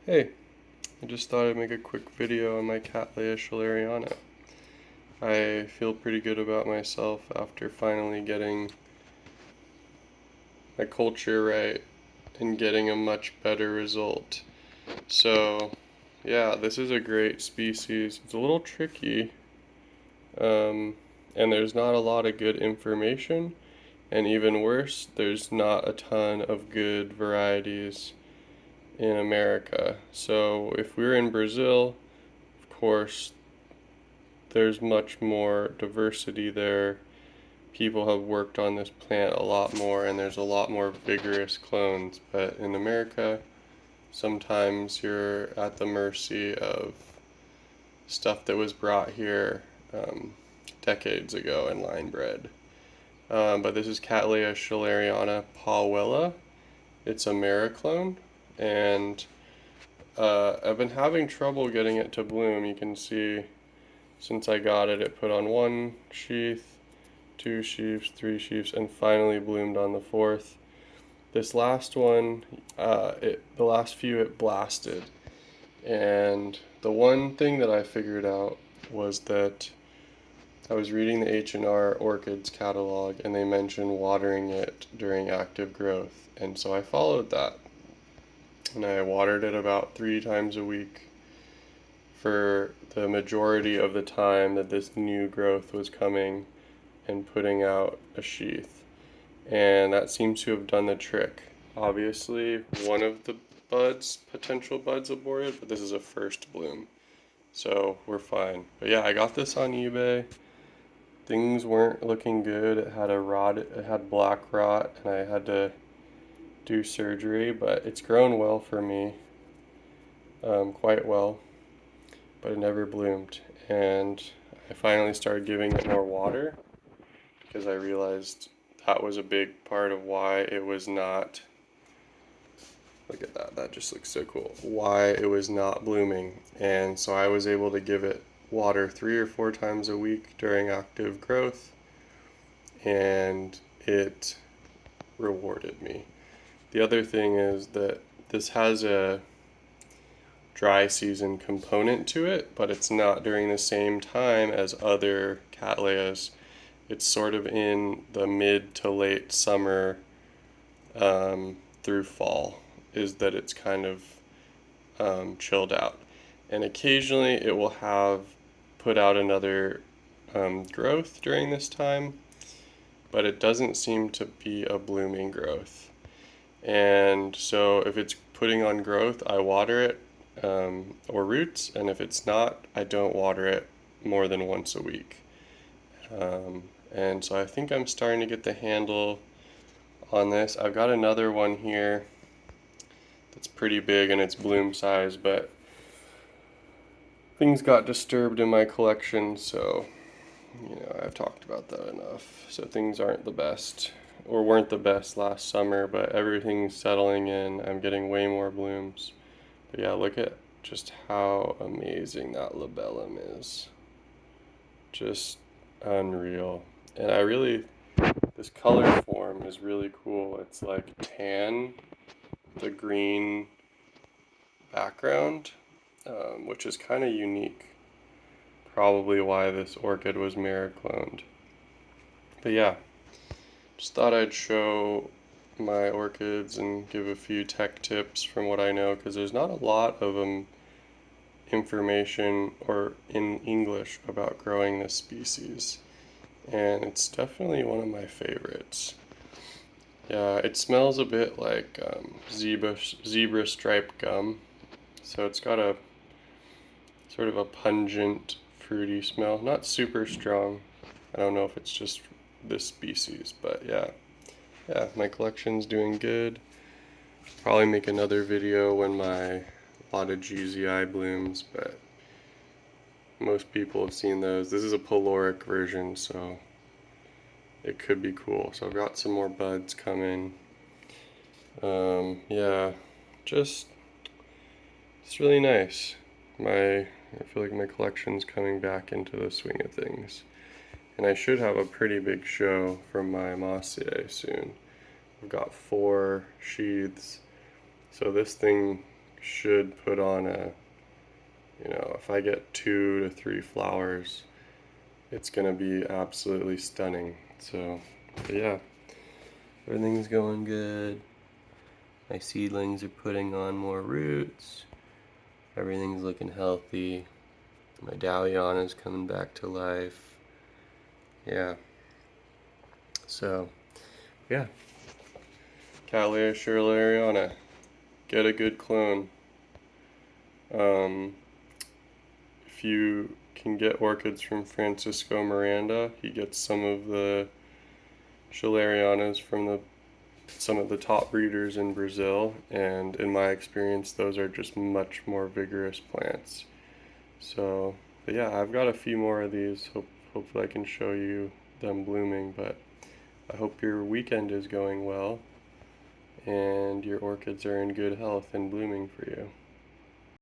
Hey, I just thought I'd make a quick video on my Cattleya schilleriana. I feel pretty good about myself after finally getting my culture right and getting a much better result. So, yeah, this is a great species. It's a little tricky, um, and there's not a lot of good information, and even worse, there's not a ton of good varieties in America. So, if we're in Brazil, of course, there's much more diversity there. People have worked on this plant a lot more, and there's a lot more vigorous clones. But in America, sometimes you're at the mercy of stuff that was brought here decades ago and line bred. But this is Cattleya schilleriana Pauwela. It's a Mara clone, and I've been having trouble getting it to bloom. You can see since I got it, it put on one sheath, two sheaths, three sheaths, and finally bloomed on the fourth. This last one, the last few it blasted. And the one thing that I figured out was that I was reading the H&R Orchids catalog and they mentioned watering it during active growth. And so I followed that. And I watered it about 3 times a week for the majority of the time that this new growth was coming and putting out a sheath. And that seems to have done the trick. Obviously, one of the potential buds aborted, but this is a first bloom. So we're fine. But yeah, I got this on eBay. Things weren't looking good. It had it had black rot, and I had to do surgery, but it's grown well for me, quite well, but it never bloomed. And I finally started giving it more water because I realized that was a big part of why it was not, look at that, that just looks so cool, why it was not blooming. And so I was able to give it water 3 or 4 times a week during active growth, and it rewarded me. The other thing is that this has a dry season component to it, but it's not during the same time as other Cattleyas. It's sort of in the mid to late summer through fall, is that it's kind of chilled out. And occasionally it will have put out another growth during this time, but it doesn't seem to be a blooming growth. And so if it's putting on growth, I water it or roots, and if it's not, I don't water it more than once a week. And so I think I'm starting to get the handle on this. I've got another one here that's pretty big and it's bloom size, but things got disturbed in my collection, so I've talked about that enough. So things aren't the best, or weren't the best last summer, but everything's settling in. I'm getting way more blooms. But yeah, look at just how amazing that labellum is. Just unreal. And this color form is really cool. It's like tan, the green background, which is kind of unique. Probably why this orchid was mirror cloned. But yeah, just thought I'd show my orchids and give a few tech tips from what I know, because there's not a lot of information or in English about growing this species, and it's definitely one of my favorites. Yeah, it smells a bit like zebra striped gum, so it's got a sort of a pungent, fruity smell. Not super strong. I don't know if it's just this species, but yeah. Yeah, my collection's doing good. Probably make another video when my lot of GZI blooms, but most people have seen those. This is a peloric version, so it could be cool. So I've got some more buds coming. Yeah, just it's really nice. I feel like my collection's coming back into the swing of things. And I should have a pretty big show from my Mossier soon. I've got 4 sheaths, so this thing should put on a, if I get 2 to 3 flowers, it's gonna be absolutely stunning. So, yeah, everything's going good. My seedlings are putting on more roots. Everything's looking healthy. My Dahliana's coming back to life. Yeah. So, yeah. Cattleya schilleriana. Get a good clone. If you can get orchids from Francisco Miranda, he gets some of the schillerianas from some of the top breeders in Brazil, and in my experience, those are just much more vigorous plants. So, but yeah, I've got a few more of these. Hopefully, I can show you them blooming. But I hope your weekend is going well, and your orchids are in good health and blooming for you.